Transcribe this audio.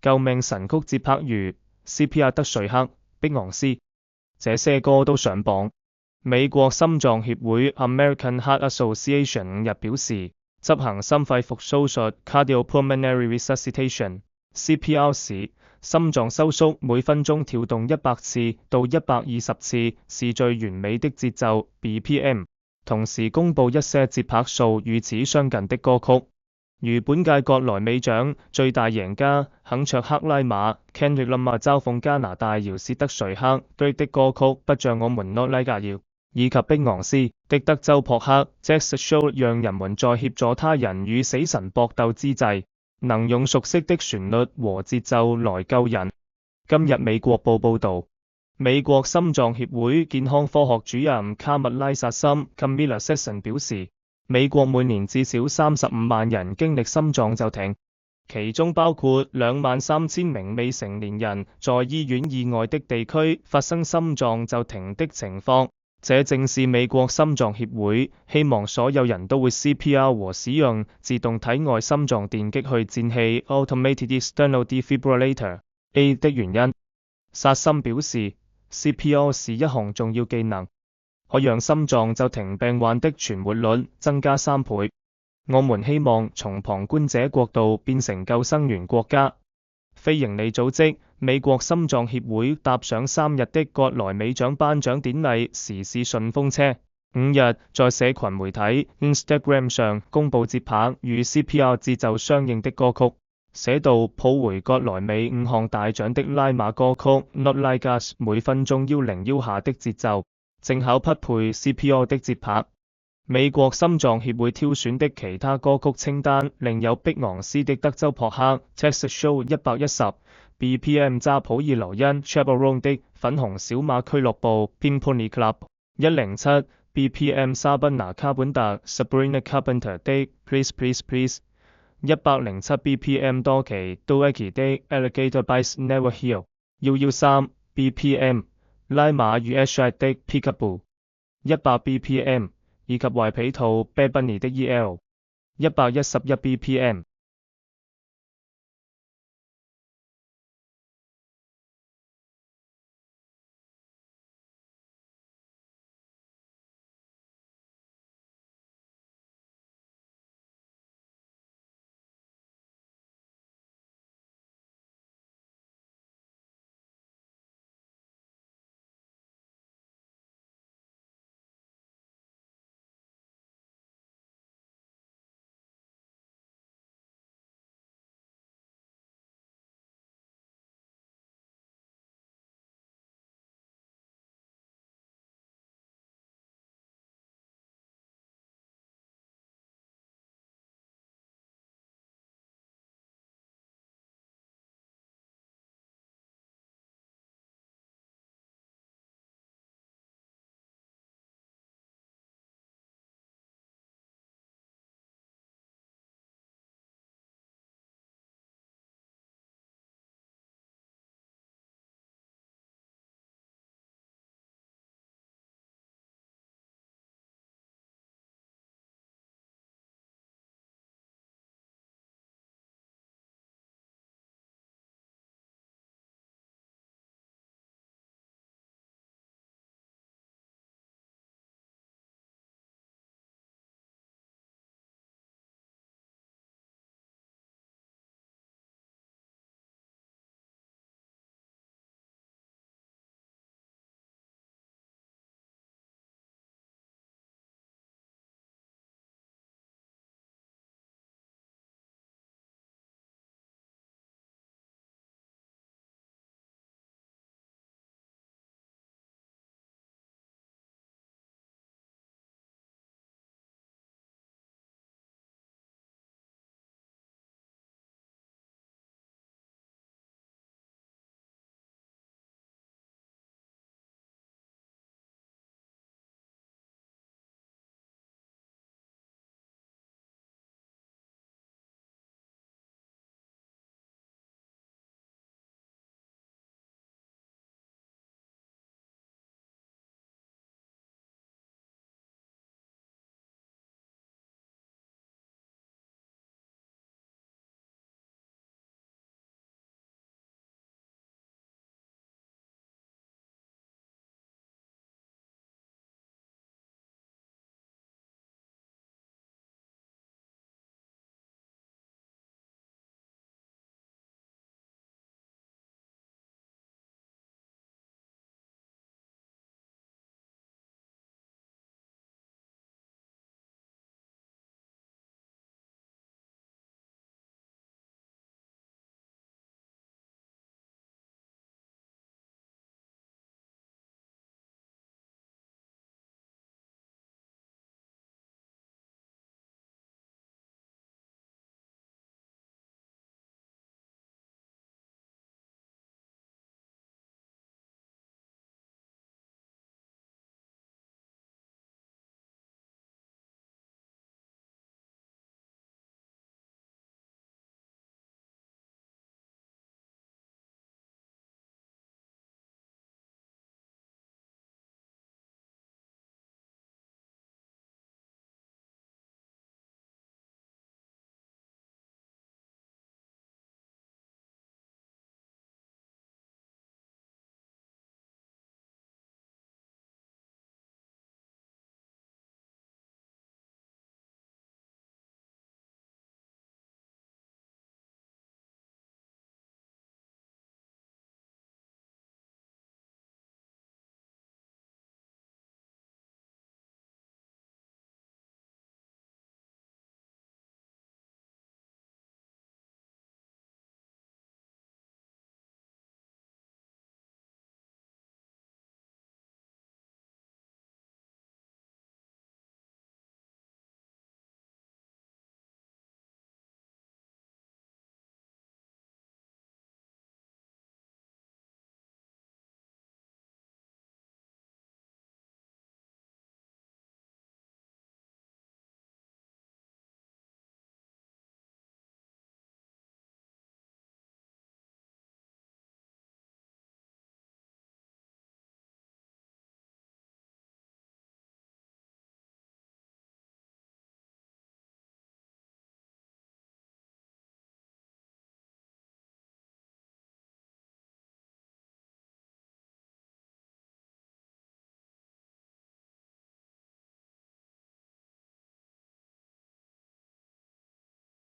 救命神曲節拍如 CPR 德瑞克、碧昂斯，這些歌都上榜。美國心臟協會 American Heart Association 5日表示，執行心肺復甦術 Cardiopulmonary Resuscitation（CPR） 時，心臟收縮每分鐘跳動100次到120次是最完美的節奏 BPM， 同時公佈一些節拍數與此相近的歌曲。如本屆格萊美獎最大贏家肯卓克拉馬 Kendrick Lamar 嘲諷加拿大饒舌德瑞克的歌曲不像我們 Not Like You， 以及碧昂斯的德州撲克 Texas Show 讓人們在協助他人與死神搏鬥之際，能用熟悉的旋律和節奏來救人。今日美國報報道，美國心臟協會健康科學主任卡密拉薩森 Camilla Sisson 表示，美國每年至少35萬人經歷心臟驟停，其中包括23000名未成年人在醫院以外的地區發生心臟驟停的情況。這正是美國心臟協會希望所有人都會 CPR 和使用自動體外心臟電擊去顫器 Automated External Defibrillator（A） 的原因。薩森表示 ，CPR 是一項重要技能，可讓心臟驟停病患的存活率增加3倍。我們希望從旁觀者角度變成救生員國家。非營利組織美國心臟協會踏上3日的格萊美獎頒獎典禮時是順風車。5日在社群媒體 Instagram 上公佈節拍與 CPR 節奏相應的歌曲，寫到抱回格萊美5項大獎的拉馬歌曲 Not Like Us 每分鐘101下的節奏，正巧匹配 CPR 的節拍。美國心臟協會挑選的其他歌曲清單另有碧昂斯的德州撲克 Texas Show 110 BPM 扎普爾羅恩 Chaperone 的粉紅小馬俱樂部 Pink Pony Club 107 BPM 莎賓娜卡本特 Sabrina Carpenter 的 Please Please Please 107 BPM 多奇杜埃奇的 Alligator Bites Never Heal 113 BPM 拉馬與 Ashley 的 Peekaboo 100 BPM 以及壞皮兔 Bad Bunny 的 EL 111 BPM。